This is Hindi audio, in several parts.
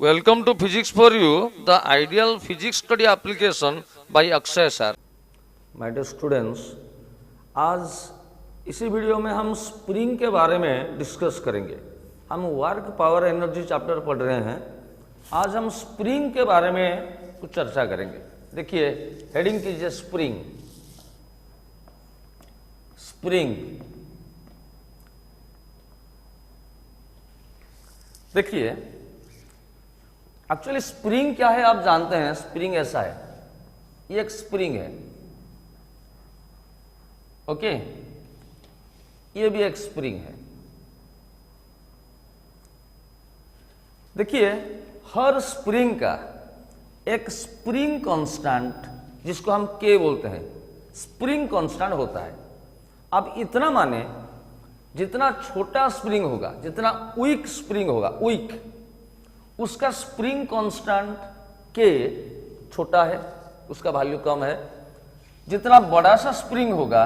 Welcome to Physics for You, the ideal physics study application by Akshay sir. My dear students, आज इसी वीडियो में हम स्प्रिंग के बारे में डिस्कस करेंगे। हम वर्क पावर एनर्जी चैप्टर पढ़ रहे हैं। आज हम स्प्रिंग के बारे में कुछ चर्चा करेंगे। देखिए, हेडिंग कीजिए स्प्रिंग। स्प्रिंग देखिए, एक्चुअली स्प्रिंग क्या है आप जानते हैं। स्प्रिंग ऐसा है, ये एक स्प्रिंग है, ओके, ये भी एक स्प्रिंग है। देखिए, हर स्प्रिंग का एक स्प्रिंग कांस्टेंट, जिसको हम के बोलते हैं, स्प्रिंग कांस्टेंट होता है। अब इतना माने, जितना छोटा स्प्रिंग होगा, जितना वीक स्प्रिंग होगा, वीक, उसका स्प्रिंग कांस्टेंट के छोटा है, उसका वैल्यू कम है। जितना बड़ा सा स्प्रिंग होगा,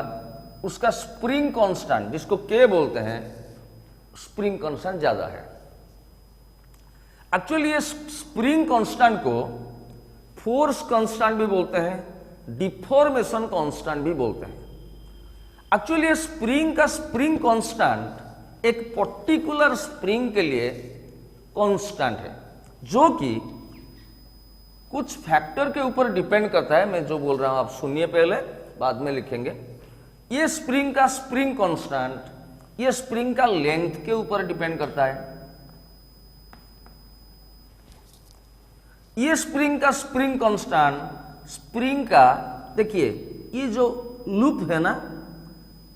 उसका स्प्रिंग कांस्टेंट, जिसको के बोलते हैं, स्प्रिंग कांस्टेंट ज्यादा है। एक्चुअली ये स्प्रिंग कांस्टेंट को फोर्स कांस्टेंट भी बोलते हैं, डिफॉर्मेशन कांस्टेंट भी बोलते हैं। एक्चुअली ये स्प्रिंग का स्प्रिंग कांस्टेंट एक पर्टिकुलर स्प्रिंग के लिए कांस्टेंट है, जो कि कुछ फैक्टर के ऊपर डिपेंड करता है। मैं जो बोल रहा हूं आप सुनिए, पहले बाद में लिखेंगे। ये स्प्रिंग का स्प्रिंग कांस्टेंट ये स्प्रिंग का लेंथ के ऊपर डिपेंड करता है। ये स्प्रिंग का स्प्रिंग कांस्टेंट स्प्रिंग का, देखिए, ये जो लूप है ना,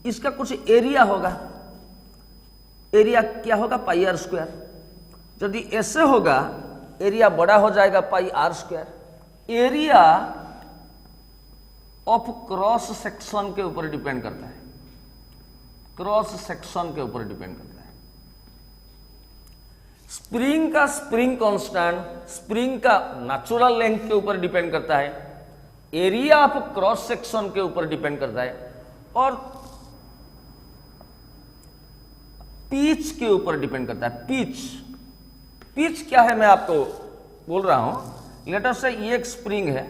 इसका कुछ एरिया होगा। एरिया क्या होगा? Pi R square. यदि ऐसे होगा, एरिया बड़ा हो जाएगा, pi R square. Area of cross section के ऊपर डिपेंड करता है, क्रॉस सेक्शन के ऊपर डिपेंड करता है। स्प्रिंग का स्प्रिंग कांस्टेंट स्प्रिंग का नेचुरल लेंथ के ऊपर डिपेंड करता है, एरिया ऑफ क्रॉस सेक्शन के ऊपर डिपेंड करता है, और पिच के ऊपर डिपेंड करता है। पिच क्या है, मैं आपको बोल रहा हूं। लेट अस से ये एक स्प्रिंग है।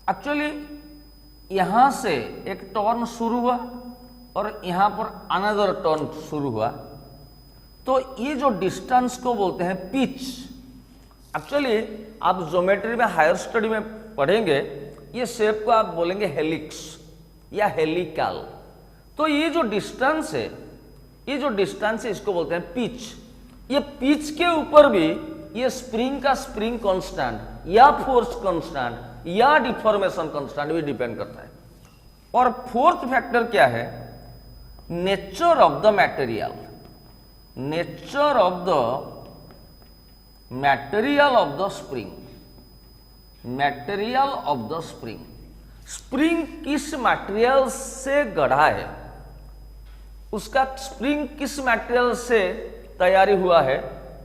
एक्चुअली यहां से एक टर्न शुरू हुआ और यहां पर अनदर टर्न शुरू हुआ, तो ये जो डिस्टेंस को बोलते हैं पिच। एक्चुअली आप ज्योमेट्री में, हायर स्टडी में पढ़ेंगे, ये शेप को आप बोलेंगे हेलिक्स या हेलिकल। तो ये जो डिस्टेंस है, इसको बोलते हैं पिच। ये पिच के ऊपर भी ये स्प्रिंग का स्प्रिंग कांस्टेंट या फोर्स कांस्टेंट या डिफॉर्मेशन कांस्टेंट भी डिपेंड करता है। और फोर्थ फैक्टर क्या है? Nature of the material. Nature of the material of the spring. Material of the spring. Spring किस मटेरियल से गढ़ा है, उसका स्प्रिंग किस मटेरियल से तैयारी हुआ है,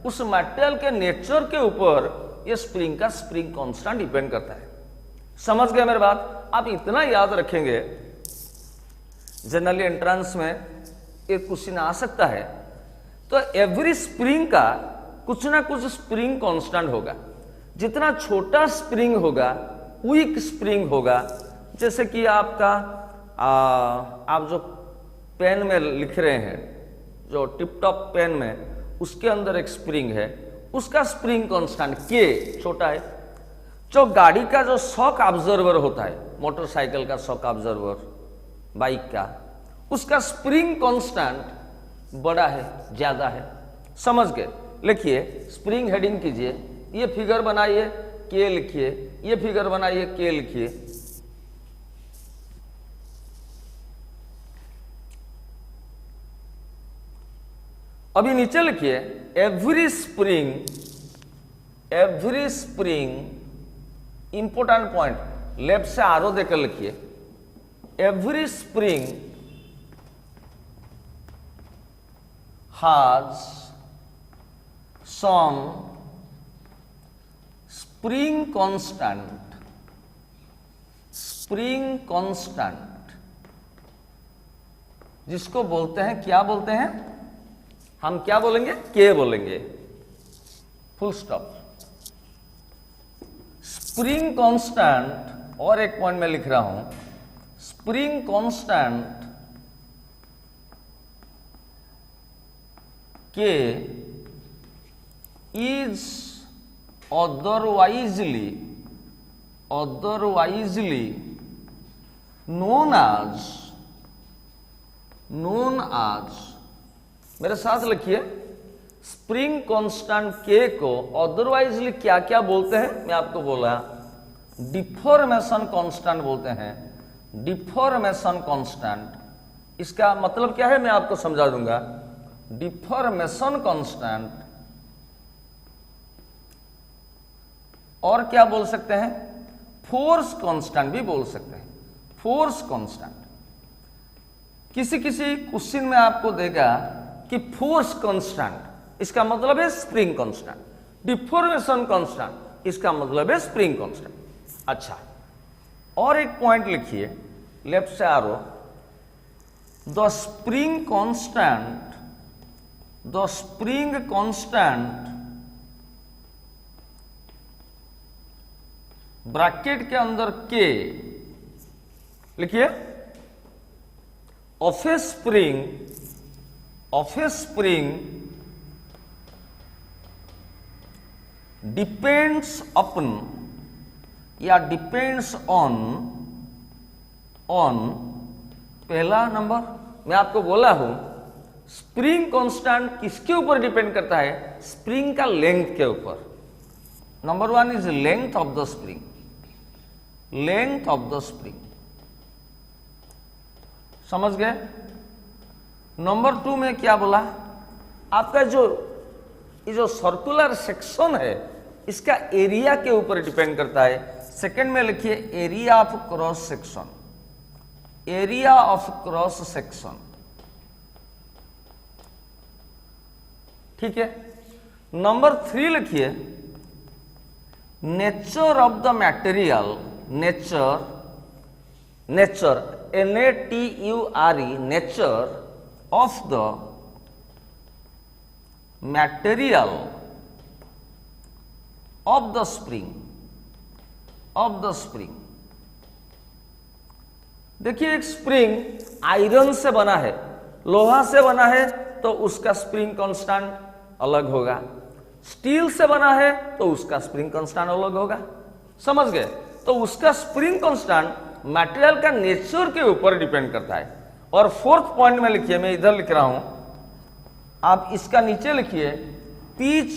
उस मटेरियल के नेचर के ऊपर ये स्प्रिंग का स्प्रिंग कांस्टेंट डिपेंड करता है। समझ गए मेरी बात? आप इतना याद रखेंगे, जनरली एंट्रेंस में एक क्वेश्चन आ सकता है। तो एवरी स्प्रिंग का कुछ ना कुछ स्प्रिंग कांस्टेंट होगा। जितना छोटा स्प्रिंग होगा, वीक स्प्रिंग होगा, जैसे कि आपका आप जो पेन में लिख रहे हैं, जो टिप टॉप पेन में, उसके अंदर एक स्प्रिंग है, उसका स्प्रिंग कांस्टेंट के छोटा है। जो गाड़ी का जो शॉक ऑब्जर्वर होता है, मोटरसाइकिल का शॉक ऑब्जर्वर, बाइक का, उसका स्प्रिंग कांस्टेंट बड़ा है, ज्यादा है। समझ गए? लिखिए, स्प्रिंग हेडिंग कीजिए, ये फिगर बनाइए, के लिखिए, ये फिगर बनाइए, के लिखिए। अभी नीचे लिखिए, every spring, important point, left से आरो देकर लिखिए। Every spring has some spring constant. Spring constant जिसको बोलते हैं, क्या बोलते हैं? हम क्या बोलेंगे? के बोलेंगे। Full stop. स्प्रिंग कांस्टेंट, और एक पॉइंट में लिख रहा हूं, स्प्रिंग कांस्टेंट के इज otherwisely known as, मेरे साथ लिखिए, स्प्रिंग कांस्टेंट के को अदरवाइजली क्या क्या बोलते हैं? मैं आपको बोला, डिफॉर्मेशन कांस्टेंट बोलते हैं, डिफॉर्मेशन कांस्टेंट। इसका मतलब क्या है मैं आपको समझा दूंगा। डिफॉर्मेशन कांस्टेंट, और क्या बोल सकते हैं? फोर्स कांस्टेंट भी बोल सकते हैं, फोर्स कांस्टेंट। किसी किसी क्वेश्चन में आपको देगा कि फोर्स कांस्टेंट, इसका मतलब है स्प्रिंग कांस्टेंट। डिफॉर्मेशन कांस्टेंट, इसका मतलब है स्प्रिंग कांस्टेंट। अच्छा, और एक पॉइंट लिखिए, लेफ्ट से आरो, द स्प्रिंग कांस्टेंट ब्रैकेट के अंदर के लिखिए, ऑफ ए स्प्रिंग डिपेंड्स अपन या डिपेंड्स ऑन पहला नंबर, मैं आपको बोला हूं स्प्रिंग कांस्टेंट किसके ऊपर डिपेंड करता है? स्प्रिंग का लेंथ के ऊपर। Number 1 is length of the spring, length of the spring, समझ गए? नंबर 2 में क्या बोला? आपका ये जो सर्कुलर सेक्शन है इसका एरिया के ऊपर डिपेंड करता है। सेकंड में लिखिए area of cross section, area of cross section, ठीक है। नंबर 3 लिखिए nature of the material, nature NATURE, nature of the material of the spring, देखिए एक स्प्रिंग आयरन से बना है, लोहा से बना है, तो उसका स्प्रिंग कांस्टेंट अलग होगा। स्टील से बना है तो उसका स्प्रिंग कांस्टेंट अलग होगा, समझ गए? तो उसका स्प्रिंग कांस्टेंट मटेरियल का नेचर के ऊपर डिपेंड करता है। और फोर्थ पॉइंट में लिखिए, मैं इधर लिख रहा हूं, आप इसका नीचे लिखिए pitch,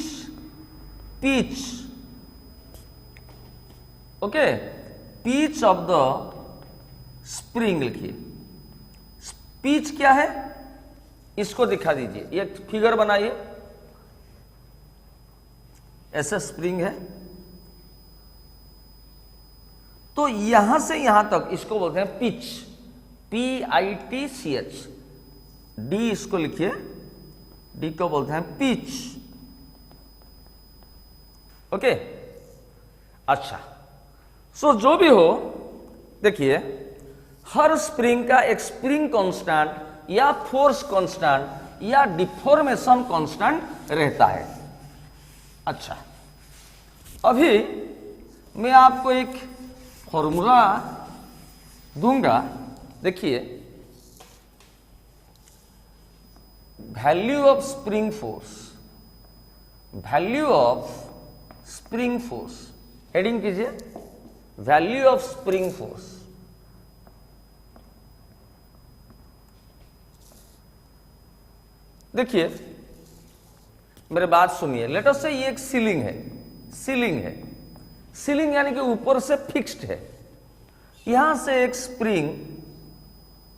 okay, pitch of the spring लिखिए। पिच क्या है इसको दिखा दीजिए, ये फिगर बनाइए, ऐसा स्प्रिंग है, तो यहां से यहां तक इसको बोलते हैं पिच, PITCH। डी इसको लिखिए, डी को बोलते हैं पिच, ओके। अच्छा, सो जो भी हो, देखिए हर स्प्रिंग का एक स्प्रिंग कांस्टेंट या फोर्स कांस्टेंट या डिफॉर्मेशन कांस्टेंट रहता है। अच्छा, अभी मैं आपको एक फॉर्मूला दूंगा, देखिए value of spring force, value of spring force, heading कीजिए वैल्यू ऑफ स्प्रिंग फोर्स। देखिए मेरे बात सुनिए, लेट अस से ये एक सीलिंग है, सीलिंग यानी कि ऊपर से फिक्स्ड है। यहां से एक स्प्रिंग,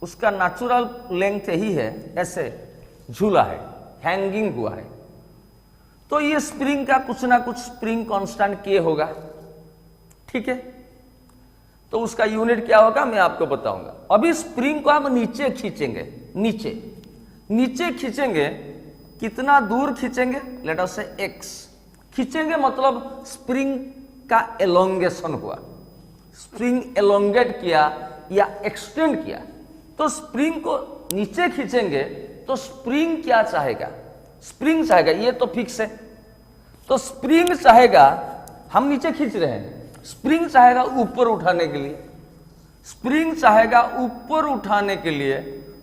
उसका नेचुरल लेंथ यही है, ऐसे झूला है, हैंगिंग हुआ है, तो ये स्प्रिंग का कुछ ना कुछ स्प्रिंग कांस्टेंट के होगा, ठीक है। तो उसका यूनिट क्या होगा मैं आपको बताऊंगा। अभी स्प्रिंग को हम नीचे खींचेंगे, नीचे खींचेंगे, कितना दूर खींचेंगे? लेट अस से x खींचेंगे, मतलब स्प्रिंग का एलोंगेशन हुआ, स्प्रिंग एलोंगेट किया या एक्सटेंड किया। तो स्प्रिंग को नीचे खींचेंगे तो स्प्रिंग क्या चाहेगा? स्प्रिंग चाहेगा, ये तो फिक्स है, तो स्प्रिंग चाहेगा, हम नीचे खींच रहे हैं, स्प्रिंग चाहेगा ऊपर उठाने के लिए, स्प्रिंग चाहेगा ऊपर उठाने के लिए,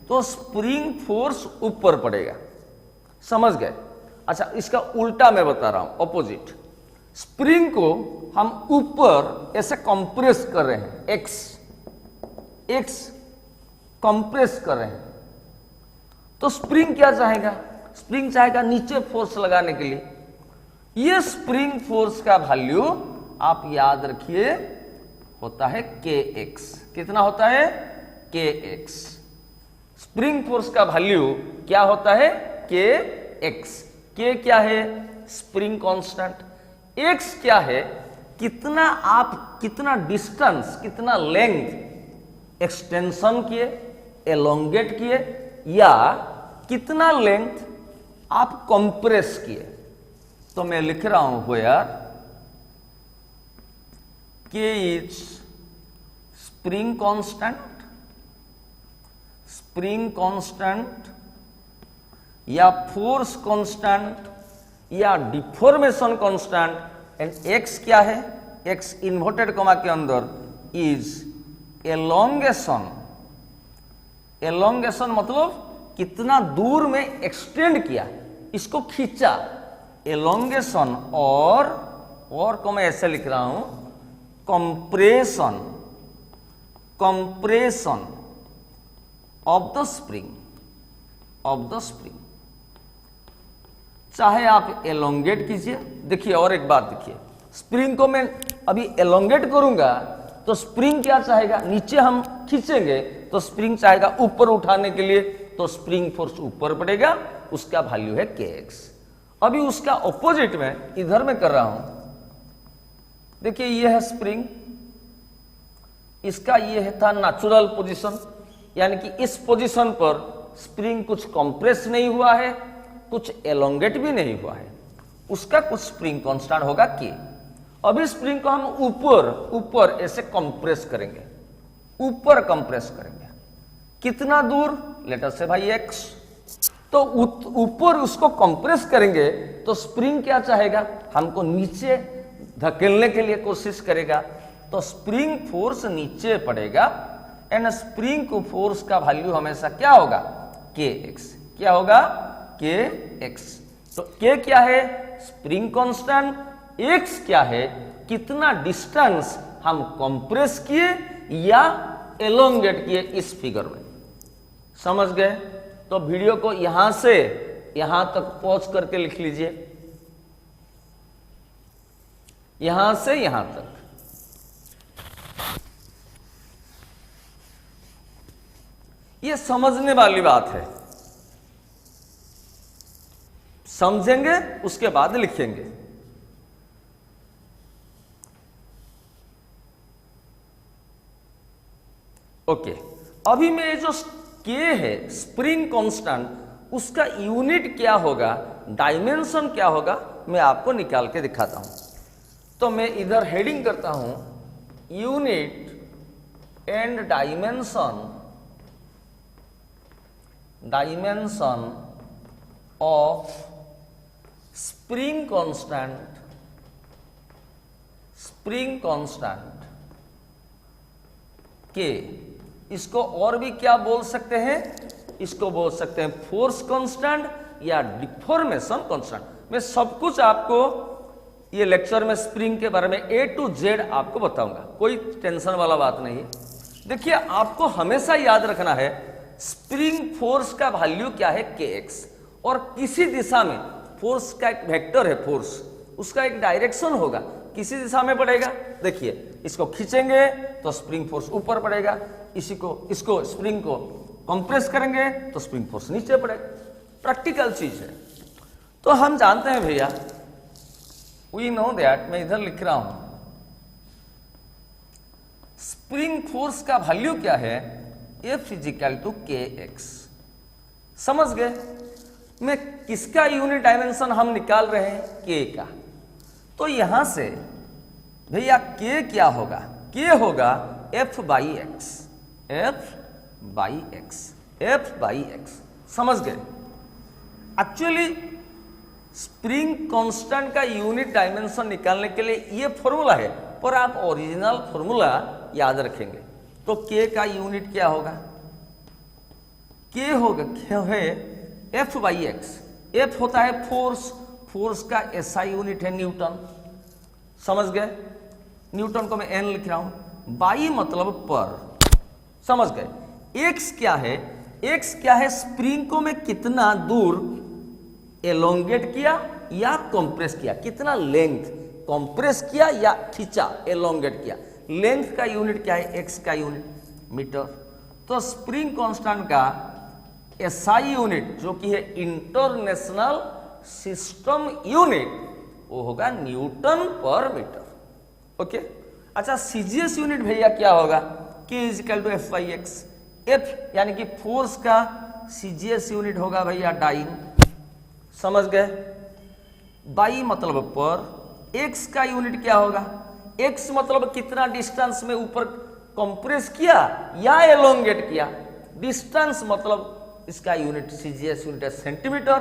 तो स्प्रिंग फोर्स ऊपर पड़ेगा। समझ गए? अच्छा, इसका उल्टा मैं बता रहा हूं, ऑपोजिट। स्प्रिंग को हम ऊपर ऐसे कंप्रेस कर रहे हैं, एक्स कंप्रेस कर रहे हैं, तो स्प्रिंग क्या चाहेगा? स्प्रिंग चाहेगा नीचे फोर्स लगाने के लिए। ये स्प्रिंग फोर्स का वैल्यू आप याद रखिए होता है kx। कितना होता है? kx। स्प्रिंग फोर्स का वैल्यू क्या होता है? kx। k क्या है? Spring constant. x क्या है? कितना डिस्टेंस, कितना लेंथ एक्सटेंशन किए, एलोंगेट किए, या कितना लेंथ आप कंप्रेस किए। तो मैं लिख रहा हूं where k is spring constant या फोर्स कांस्टेंट या डिफॉर्मेशन कांस्टेंट, एंड x क्या है? x इन्वर्टेड कॉमा के अंदर इज एलोंगेशन मतलब कितना दूर में एक्सटेंड किया, इसको खींचा, एलोंगेशन, और को मैं ऐसे लिख रहा हूं कंप्रेशन ऑफ द स्प्रिंग। चाहे आप एलोंगेट कीजिए। देखिए और एक बात देखिए, स्प्रिंग को मैं अभी एलोंगेट करूंगा तो स्प्रिंग क्या चाहेगा? नीचे हम खींचेंगे तो स्प्रिंग चाहेगा ऊपर उठाने के लिए, तो स्प्रिंग फोर्स ऊपर पड़ेगा, उसका वैल्यू है kx। अभी उसका ऑपोजिट में इधर में कर रहा हूं। देखिए ये है स्प्रिंग, इसका ये था नेचुरल पोजीशन, यानी कि इस पोजीशन पर स्प्रिंग कुछ कंप्रेस नहीं हुआ है, कुछ एलोंगेट भी नहीं हुआ है, उसका कुछ स्प्रिंग कांस्टेंट होगा k। अभी स्प्रिंग को हम ऊपर ऐसे कंप्रेस करेंगे, ऊपर कंप्रेस करेंगे। कितना दूर? लेट अस से भाई x। तो ऊपर उसको कंप्रेस करेंगे तो स्प्रिंग क्या चाहेगा? हमको नीचे धकेलने के लिए कोशिश करेगा, तो स्प्रिंग फोर्स नीचे पड़ेगा, एंड स्प्रिंग को फोर्स का वैल्यू हमेशा क्या होगा? kx। क्या होगा? kx। तो k क्या है? Spring constant. x क्या है? कितना डिस्टेंस हम कंप्रेस किए या एलोंगेट किए इस फिगर में। समझ गए? तो वीडियो को यहां से यहां तक पॉज करके लिख लीजिए, यहां से यहां तक। ये समझने वाली बात है, समझेंगे उसके बाद लिखेंगे। ओके, अभी मैं जो k है स्प्रिंग कांस्टेंट, उसका यूनिट क्या होगा, डायमेंशन क्या होगा, मैं आपको निकाल के दिखाता हूं। तो मैं इधर हेडिंग करता हूं unit and dimension of spring constant के। इसको और भी क्या बोल सकते हैं? इसको बोल सकते हैं फोर्स कांस्टेंट या डिफॉर्मेशन कांस्टेंट। मैं सब कुछ आपको ये लेक्चर में स्प्रिंग के बारे में A to Z आपको बताऊंगा, कोई टेंशन वाला बात नहीं है। देखिए आपको हमेशा याद रखना है स्प्रिंग फोर्स का वैल्यू क्या है? kx। और किसी दिशा में फोर्स का एक वेक्टर है, फोर्स उसका एक डायरेक्शन होगा, किसी दिशा में पड़ेगा। देखिए इसको खींचेंगे तो स्प्रिंग फोर्स ऊपर पड़ेगा, इसको स्प्रिंग को कंप्रेस करेंगे तो स्प्रिंग फोर्स नीचे पड़ेगा। प्रैक्टिकल चीज है। तो हम जानते हैं भैया, वी नो दैट, मैं इधर लिख रहा हूं स्प्रिंग फोर्स का वैल्यू क्या है? F equal to kx। समझ गए? मैं किसका यूनिट डायमेंशन हम निकाल रहे हैं? k का। तो यहां से भैया k क्या होगा? k होगा F by x, F by x. समझ गए? एक्चुअली स्प्रिंग कांस्टेंट का यूनिट डायमेंशन निकालने के लिए ये फॉर्मूला है, पर आप ओरिजिनल फॉर्मूला याद रखेंगे। तो के का यूनिट क्या होगा? के होगा क्या है एफ बाई एक्स। एफ होता है फोर्स, फोर्स का एसआई यूनिट है न्यूटन, समझ गए? न्यूटन को मैं एन लिख रहा हूं, बाई मतलब पर, समझ गए? एक्स क्या है? एक्स क्या है? स्प्रिंग को मैं कितना दूर एलोंगेट किया या कंप्रेस किया, कितना लेंथ कंप्रेस किया या खींचा, एलोंगेट किया। लेंथ का यूनिट क्या है? एक्स का यूनिट मीटर। तो स्प्रिंग कांस्टेंट का एसआई यूनिट जो कि है इंटरनेशनल सिस्टम यूनिट, वो होगा न्यूटन पर मीटर। ओके, अच्छा सीजीएस यूनिट भैया क्या होगा? K is equal to F by X. F यानी कि फोर्स का सीजीएस यूनिट होगा भैया डाइन, समझ गए? बाई मतलब पर, एक्स का यूनिट क्या होगा? एक्स मतलब कितना डिस्टेंस में ऊपर कंप्रेस किया या एलोंगेट किया। डिस्टेंस मतलब इसका यूनिट सीजीएस यूनिट है सेंटीमीटर,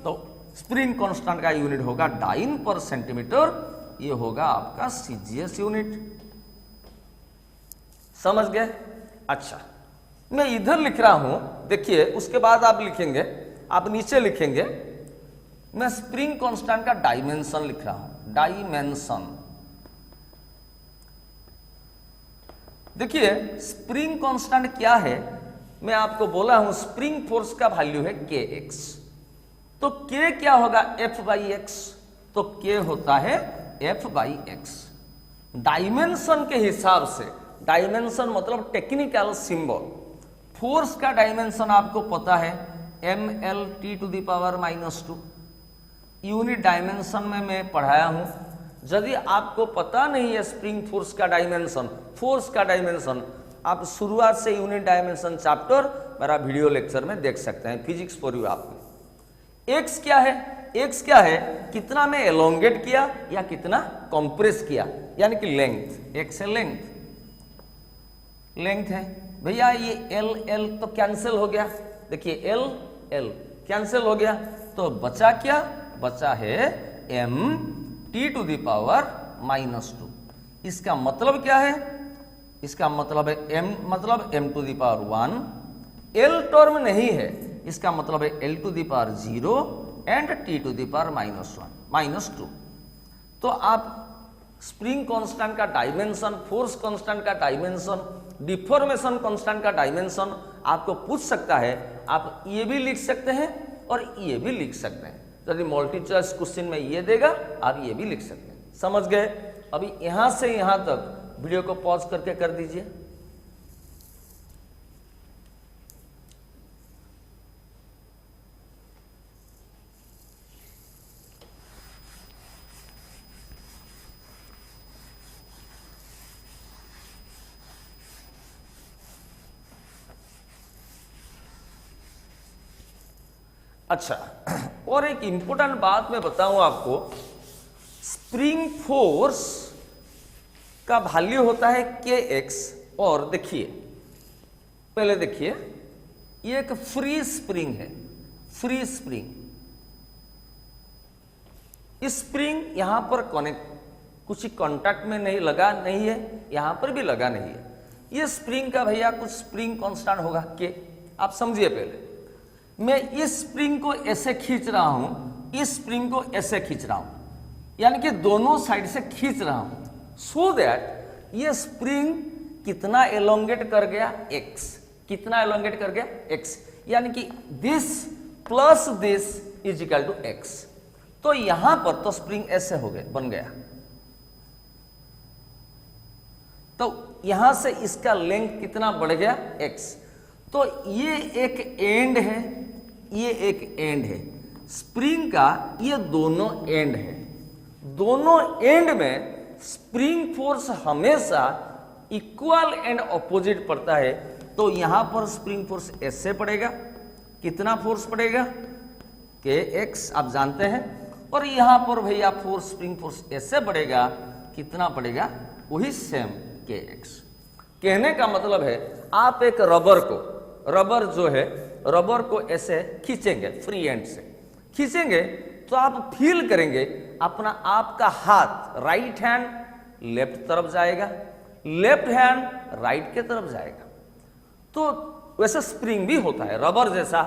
तो स्प्रिंग कांस्टेंट का यूनिट होगा डाइन पर सेंटीमीटर, ये होगा आपका सीजीएस यूनिट, समझ गए? अच्छा, मैं इधर लिख रहा हूं, देखिए उसके बाद आप लिखेंगे, आप नीचे लिखेंगे, मैं स्प्रिंग कांस्टेंट का डायमेंशन लिख रहा हूं, डायमेंशन। देखिए स्प्रिंग कांस्टेंट क्या है, मैं आपको बोला हूं स्प्रिंग फोर्स का वैल्यू है के एक्स, तो के क्या होगा? एफ बाई एक्स, तो के होता है एफ बाई एक्स। डायमेंशन के हिसाब से, डायमेंशन मतलब टेक्निकल सिंबल, फोर्स का डायमेंशन आपको पता है M L T to the power -2 unit dimension में मैं पढ़ाया हूं। यदि आपको पता नहीं है स्प्रिंग फोर्स का डायमेंशन, फोर्स का डायमेंशन, आप शुरुआत से यूनिट डायमेंशन चैप्टर मेरा वीडियो लेक्चर में देख सकते हैं, फिजिक्स फॉर यू आपको। एक्स क्या है? एक्स क्या है? कितना में एलोंगेट किया या कितना कंप्रेस किया, यानी कि लेंथ। एक्स है लेंथ, लेंथ है भैया। ये एल एल तो कैंसिल हो गया, देखिए एल एल कैंसिल हो गया, तो बचा क्या? बचा है M T to the power -2। इसका मतलब क्या है? इसका मतलब है m मतलब m to the power 1, l term नहीं है, इसका मतलब है l to the power 0 and t to the power -2। तो आप स्प्रिंग कांस्टेंट का डायमेंशन, फोर्स कांस्टेंट का डायमेंशन, डिफॉर्मेशन कांस्टेंट का डायमेंशन आपको पूछ सकता है। आप ये भी लिख सकते हैं और ये भी लिख सकते हैं। यदि मल्टी चॉइस क्वेश्चन में ये देगा, आप ये भी लिख सकते हैं, समझ गए? अभी यहां से यहां तक वीडियो को पॉज करके कर दीजिए। अच्छा, और एक इंपॉर्टेंट बात मैं बताऊं आपको, स्प्रिंग फोर्स का वैल्यू होता है के एक्स। और देखिए, पहले देखिए, ये एक फ्री स्प्रिंग है, फ्री स्प्रिंग। इस स्प्रिंग यहां पर कनेक्ट, कुछ कांटेक्ट में नहीं लगा नहीं है, यहां पर भी लगा नहीं है। ये स्प्रिंग का भैया कुछ स्प्रिंग कांस्टेंट होगा के, आप समझिए। पहले मैं इस स्प्रिंग को ऐसे खींच रहा हूं, इस स्प्रिंग को ऐसे खींच रहा हूं, यानी कि दोनों साइड से खींच रहा हूं, सो दैट ये स्प्रिंग कितना एलोंगेट कर गया? एक्स। कितना एलोंगेट कर गया? एक्स, यानी कि this plus this is equal to X. तो यहां पर तो स्प्रिंग ऐसे हो गए, बन गया। तो यहां से इसका लेंथ कितना बढ़ गया? एक्स। तो ये एक एंड है, ये एक एंड है स्प्रिंग का, ये दोनों एंड है। दोनों एंड में स्प्रिंग फोर्स हमेशा इक्वल एंड ऑपोजिट पड़ता है। तो यहां पर स्प्रिंग फोर्स ऐसे पड़ेगा, कितना फोर्स पड़ेगा? के एक्स, आप जानते हैं। और यहां पर भैया फोर्स, स्प्रिंग फोर्स ऐसे पड़ेगा, कितना पड़ेगा? वही सेम के एक्स। कहने का मतलब है, आप एक रबर को, रबर जो है, रबर को ऐसे खींचेंगे, फ्री एंड से खींचेंगे तो आप फील करेंगे अपना आपका हाथ राइट हैंड लेफ्ट तरफ जाएगा, लेफ्ट हैंड राइट के तरफ जाएगा। तो वैसे स्प्रिंग भी होता है, रबर जैसा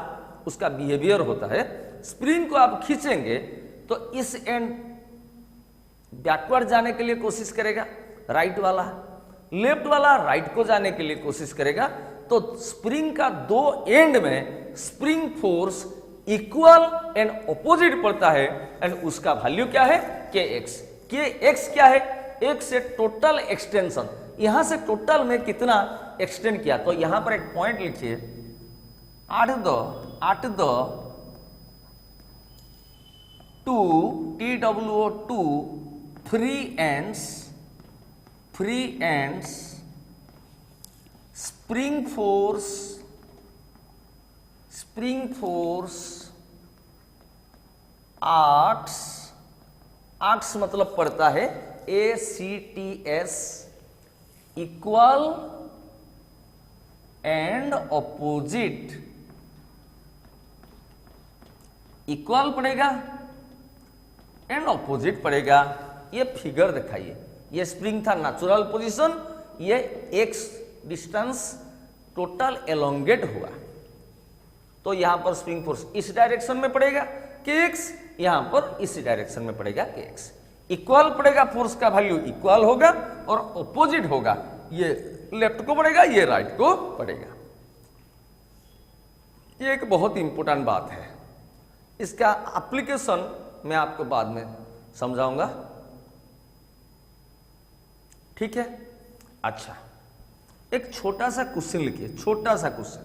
उसका बिहेवियर होता है। स्प्रिंग को आप खींचेंगे तो इस एंड बैकवर्ड जाने के लिए कोशिश करेगा राइट वाला, लेफ्ट वाला राइट को जाने के लिए कोशिश करेगा। तो स्प्रिंग का दो एंड में spring force equal and opposite पड़ता है एंड उसका वैल्यू क्या है kx। kx क्या है, एक से टोटल एक्सटेंशन, यहां से टोटल में कितना एक्सटेंड किया। तो यहां पर एक पॉइंट लिखिए 8 the 2 TWO2 free ends spring force arts मतलब पड़ता है ACTS equal and opposite. Equal पड़ेगा एंड ऑपोजिट पड़ेगा। ये फिगर दिखाइए, ये स्प्रिंग था नेचुरल पोजीशन, ये x डिस्टेंस टोटल एलोंगेट हुआ। तो यहां पर स्प्रिंग फोर्स इस डायरेक्शन में पड़ेगा kx, यहां पर इस डायरेक्शन में पड़ेगा kx। इक्वल पड़ेगा, फोर्स का वैल्यू इक्वल होगा और ऑपोजिट होगा, ये लेफ्ट को पड़ेगा, ये राइट को पड़ेगा। ये एक बहुत इंपॉर्टेंट बात है, इसका एप्लीकेशन मैं आपको बाद में समझाऊंगा, ठीक है। अच्छा, एक छोटा सा क्वेश्चन लिखिए, छोटा सा क्वेश्चन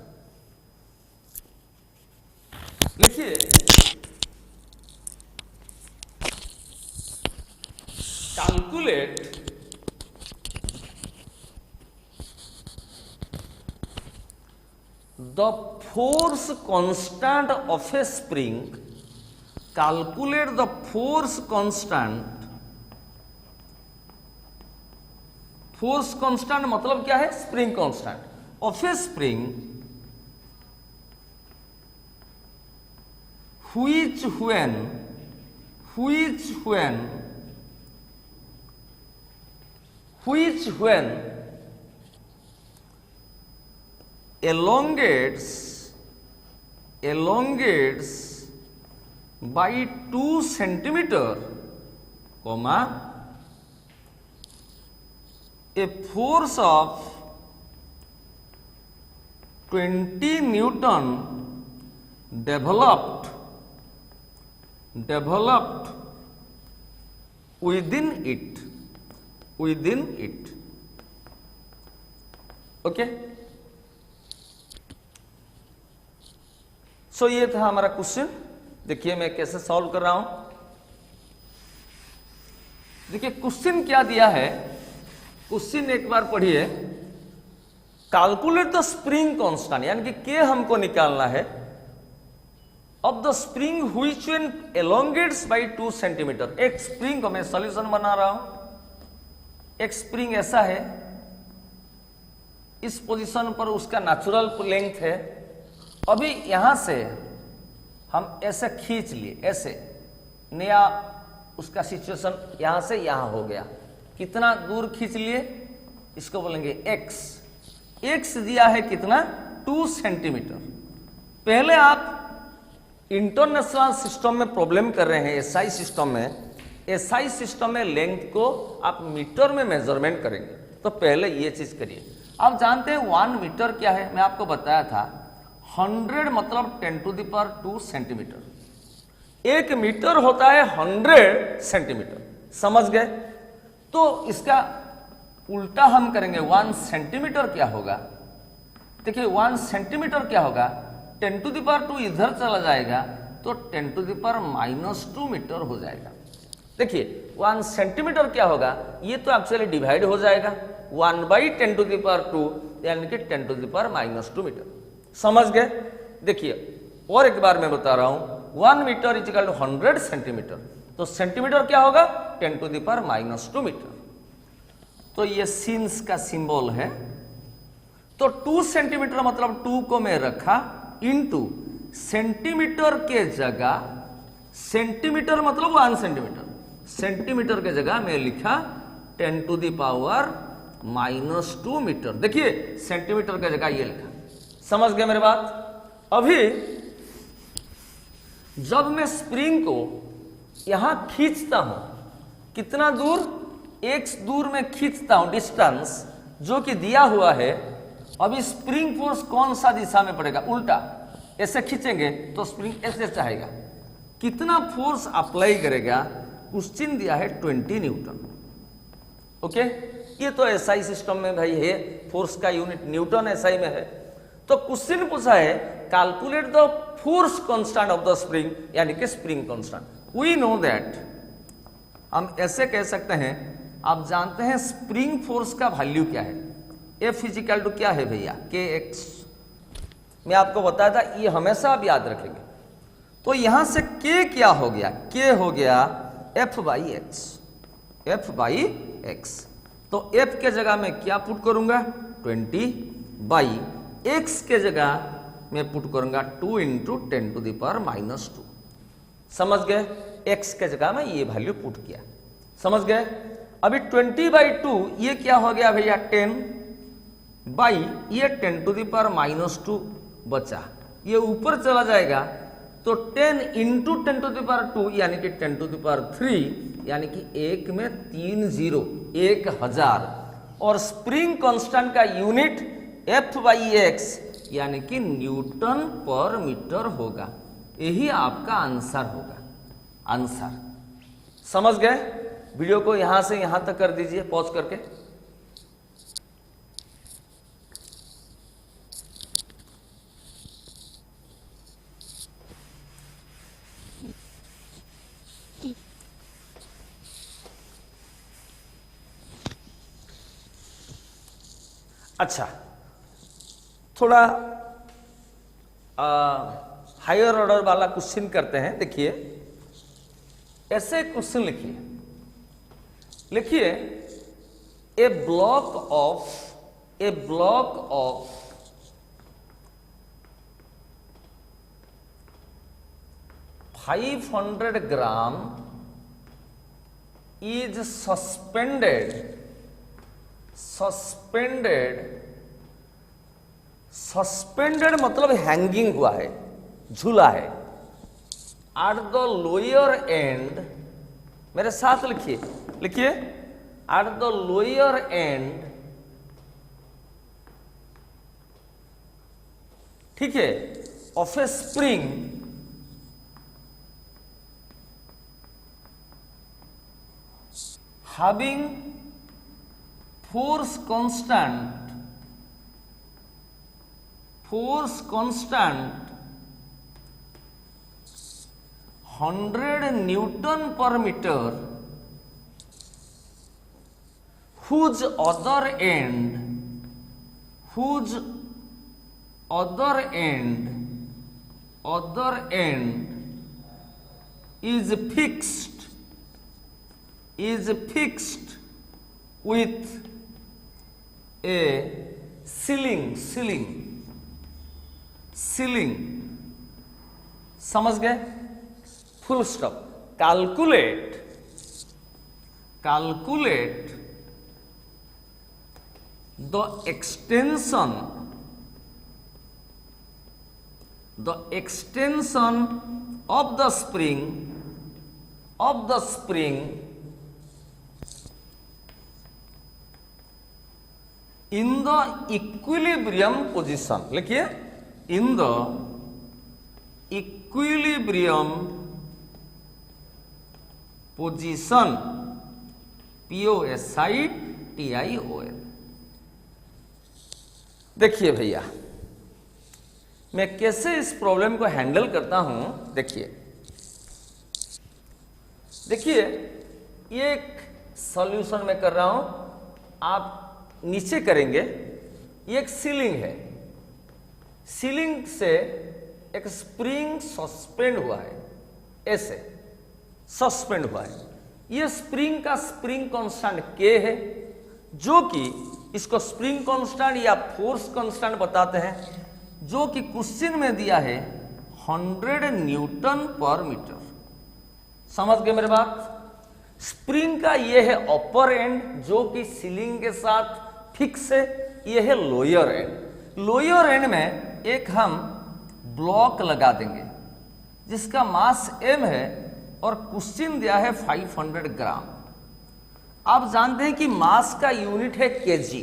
लिखिए। Calculate the force constant of A spring. Calculate the force constant. Force constant मतलब क्या है, spring constant of A spring which when elongates by 2 centimeter, comma, a force of 20 Newton developed within it. Okay, so ये था हमारा क्वेश्चन। देखिए मैं कैसे सॉल्व कर रहा हूं। देखिए क्वेश्चन क्या दिया है, क्वेश्चन एक बार पढ़िए। कैलकुलेट द स्प्रिंग कांस्टेंट, यानी कि के हमको निकालना है, of the spring which when elongates by 2 centimetre. एक स्प्रिंग को मैं सॉल्यूशन बना रहा हूं। एक स्प्रिंग ऐसा है, इस पोजीशन पर उसका नेचुरल लेंथ है। अभी यहां से हम ऐसे खींच लिए, ऐसे नया उसका सिचुएशन यहां से यहां हो गया। कितना दूर खींच लिए, इसको बोलेंगे x दिया है कितना, 2 सेंटीमीटर। पहले आप इंटरनेशनल सिस्टम में प्रॉब्लम कर रहे हैं, एसआई सिस्टम में। एसआई सिस्टम में लेंथ को आप मीटर में मेजरमेंट करेंगे, तो पहले ये चीज करिए। आप जानते हैं 1 मीटर क्या है, मैं आपको बताया था 100 मतलब 10⁻² सेंटीमीटर। 1 मीटर होता है 100 सेंटीमीटर, समझ गए। तो इसका उल्टा हम करेंगे, 1 सेंटीमीटर क्या होगा। देखिए 1 सेंटीमीटर क्या होगा, 10⁻² इधर चला जाएगा तो 10⁻² मीटर हो जाएगा। देखिए 1 सेंटीमीटर क्या होगा, ये तो एक्चुअली डिवाइड हो जाएगा 1/10⁻², यानी कि 10⁻² मीटर। समझ गए। देखिए और एक बार मैं बता रहा हूं, 1 मीटर इक्वल टू 100 सेंटीमीटर, तो सेंटीमीटर क्या होगा, 10⁻² मीटर। तो ये सीन्स का सिंबल है। तो 2 सेंटीमीटर मतलब 2 को मैं रखा, इंटू सेंटीमीटर के जगह सेंटीमीटर मतलब 1 सेंटीमीटर, सेंटीमीटर के जगह मैं लिखा 10 टू द पावर -2 मीटर। देखिए सेंटीमीटर के जगह ये लिखा, समझ गए मेरी बात। अभी जब मैं स्प्रिंग को यहां खींचता हूं, कितना दूर, x दूर में खींचता हूं, डिस्टेंस जो कि दिया हुआ है। अभी स्प्रिंग फोर्स कौन सा दिशा में पड़ेगा, उल्टा, ऐसे खींचेंगे तो स्प्रिंग ऐसे चाहेगा, कितना फोर्स अप्लाई करेगा, क्वेश्चन दिया है 20 न्यूटन। ओके, ये तो एसआई सिस्टम में भाई है, फोर्स का यूनिट न्यूटन एसआई में है। तो क्वेश्चन पूछा है calculate the force constant of the spring, यानी कि spring constant. We know that, हम ऐसे कह सकते हैं, आप जानते हैं स्प्रिंग फोर्स का वैल्यू क्या है, F इजिकल टू क्या है भैया, kx। मैं आपको बताया था, ये हमेशा आप याद रखेंगे। तो यहां से k क्या हो गया, k हो गया F by x, F by x. तो F के जगह मैं क्या पुट करूंगा, 20 बाई x के जगह मैं पुट करूंगा 2 इंटू 10 टू द पावर -2। समझ गए, x के जगह में ये वैल्यू पुट किया, समझ गए। अभी 20/2 ये क्या हो गया भैया, 10 बाई ये 10 टू द पावर -2 बचा, ये ऊपर चला जाएगा तो 10 इंटू 10 टू द पावर 2 यानी कि 10 टू द पावर 3, यानी कि एक में 3 जीरो, 1000। और स्प्रिंग कांस्टेंट का यूनिट F बाई एक्स यानी कि न्यूटन पर मीटर होगा। यही आपका आंसर होगा, आंसर। समझ गए, वीडियो को यहां से यहां तक कर दीजिए पॉज करके। अच्छा, थोड़ा हायर ऑर्डर वाला क्वेश्चन करते हैं। देखिए ऐसे क्वेश्चन लिखिए, लिखिए a block of 500 gram is suspended मतलब हैंगिंग हुआ है, झूला है। एट द लोअर एंड, मेरे साथ लिखिए, लिखिए एट द लोअर एंड, ठीक है, of A spring having force constant 100 Newton per meter, whose other end is fixed with a ceiling। समझ गए, full stop. Calculate the extension of the spring in the equilibrium position। लिखिए in the equilibrium position, POSITION। देखिए भैया मैं कैसे इस प्रॉब्लम को हैंडल करता हूं। देखिए ये एक सॉल्यूशन मैं कर रहा हूं, आप नीचे करेंगे। ये एक सीलिंग है, सीलिंग से एक स्प्रिंग सस्पेंड हुआ है, ऐसे सस्पेंड हुआ है। ये स्प्रिंग का स्प्रिंग कांस्टेंट K है, जो कि इसको स्प्रिंग कांस्टेंट या फोर्स कांस्टेंट बताते हैं, जो कि क्वेश्चन में दिया है 100 न्यूटन पर मीटर। समझ गए मेरे बात? स्प्रिंग का ये है अपर एंड जो कि सीलिंग के साथ फिक्स है, ये है लोअर एंड। लोअर एंड में एक हम ब्लॉक लगा देंगे जिसका मास m है और क्वेश्चन दिया है 500 ग्राम। आप जानते हैं कि मास का यूनिट है केजी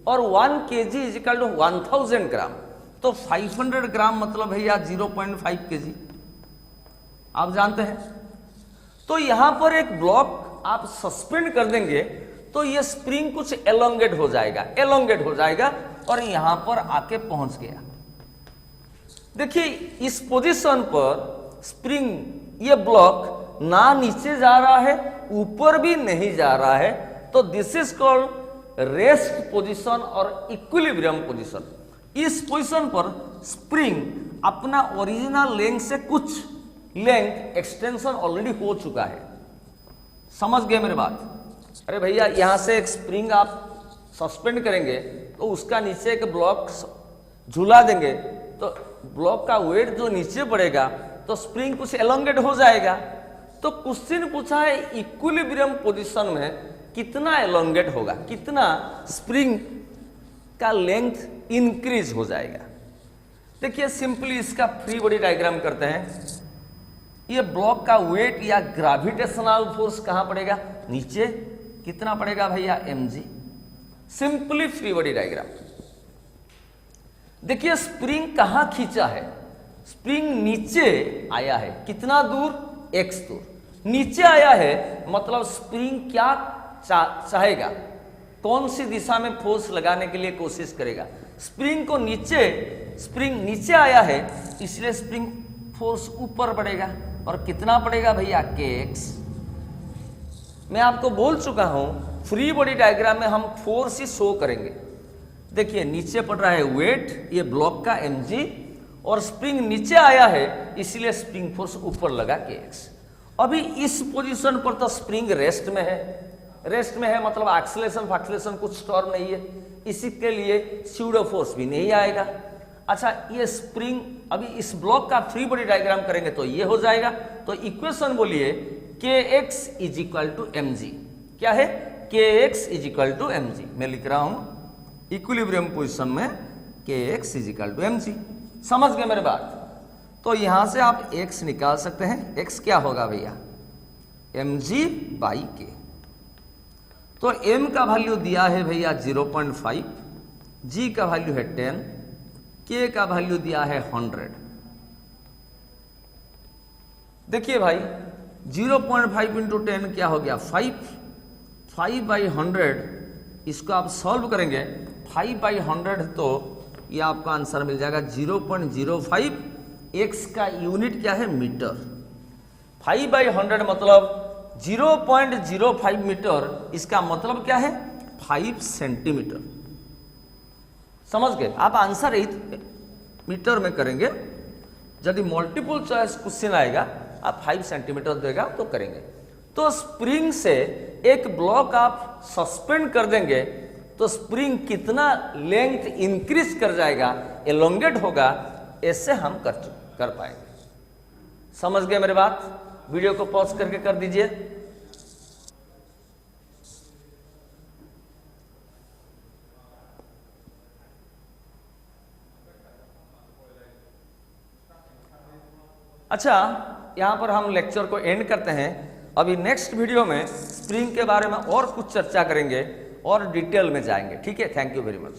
और 1 केजी इज इक्वल टू 1000 ग्राम, तो 500 ग्राम मतलब भैया 0.5 केजी, आप जानते हैं। तो यहां पर एक ब्लॉक आप सस्पेंड कर देंगे तो ये स्प्रिंग कुछ एलोंगेट हो जाएगा और यहां पर आके पहुंच गया। देखिए इस पोजीशन पर स्प्रिंग ये ब्लॉक ना नीचे जा रहा है ऊपर भी नहीं जा रहा है, तो this is called rest position और इक्विलिब्रियम पोजीशन। इस पोजीशन पर स्प्रिंग अपना ओरिजिनल लेंथ से कुछ लेंथ एक्सटेंशन ऑलरेडी हो चुका है। समझ गए मेरे बात? अरे भैया यहां से एक स्प्रिंग आप सस्पेंड करेंगे तो उसका नीचे एक ब्लॉक झूला देंगे तो ब्लॉक का वेट जो नीचे पड़ेगा तो स्प्रिंग कुछ एलोंगेट हो जाएगा। तो क्वेश्चन पूछा है इक्विलिब्रियम पोजीशन में कितना एलोंगेट होगा, कितना स्प्रिंग का लेंथ इंक्रीज हो जाएगा। देखिए सिंपली इसका फ्री बॉडी डायग्राम करते हैं। ये ब्लॉक का वेट या ग्रेविटेशनल फोर्स कहां पड़ेगा, नीचे, कितना पड़ेगा भैया mg। Simply free body diagram. देखिए स्प्रिंग कहां खींचा है, स्प्रिंग नीचे आया है, कितना दूर, x दूर नीचे आया है, मतलब स्प्रिंग क्या चाहेगा, कौन सी दिशा में फोर्स लगाने के लिए कोशिश करेगा। स्प्रिंग नीचे आया है इसलिए स्प्रिंग फोर्स ऊपर बढ़ेगा और कितना पड़ेगा भैया kx। मैं आपको बोल चुका हूं फ्री बॉडी डायग्राम में हम फोर्स ही शो करेंगे। देखिए नीचे पड़ रहा है वेट, ये ब्लॉक का mg, और स्प्रिंग नीचे आया है इसलिए स्प्रिंग फोर्स ऊपर लगा kx। अभी इस पोजीशन पर तो स्प्रिंग रेस्ट में है, मतलब एक्सीलरेशन कुछ टर्म नहीं है, इसी के लिए स्यूडो फोर्स भी नहीं आएगा। अच्छा ये स्प्रिंग अभी इस ब्लॉक का फ्री बॉडी डायग्राम करेंगे तो ये हो जाएगा। तो इक्वेशन बोलिए kx is equal to mg। क्या है, kx is equal to mg। मैं लिख रहा हूं इक्विलिब्रियम पोजीशन में kx is equal to mg। समझ गए मेरे बात? तो यहां से आप x निकाल सकते हैं। x क्या होगा भैया, mg बाई k। तो m का वैल्यू दिया है भैया 0.5, g का वैल्यू है 10, k का वैल्यू दिया है 100। देखिए भाई 0.5 इंटू 10 क्या हो गया, 5/100। इसको आप सॉल्व करेंगे 5/100 तो ये आपका आंसर मिल जाएगा 0.05। x का यूनिट क्या है, मीटर। 5/100 मतलब 0.05 मीटर, इसका मतलब क्या है 5 सेंटीमीटर। समझ गए? आप आंसर मीटर में करेंगे, यदि मल्टीपल चॉइस क्वेश्चन आएगा आप 5 सेंटीमीटर देगा तो करेंगे। तो स्प्रिंग से एक ब्लॉक आप सस्पेंड कर देंगे तो स्प्रिंग कितना लेंथ इंक्रीज कर जाएगा, एलोंगेट होगा, ऐसे हम कर पाएंगे। समझ गए मेरी बात? वीडियो को पॉज करके कर दीजिए। अच्छा यहां पर हम लेक्चर को एंड करते हैं। अभी नेक्स्ट वीडियो में स्प्रिंग के बारे में और कुछ चर्चा करेंगे और डिटेल में जाएंगे। ठीक है, थैंक यू वेरी मच।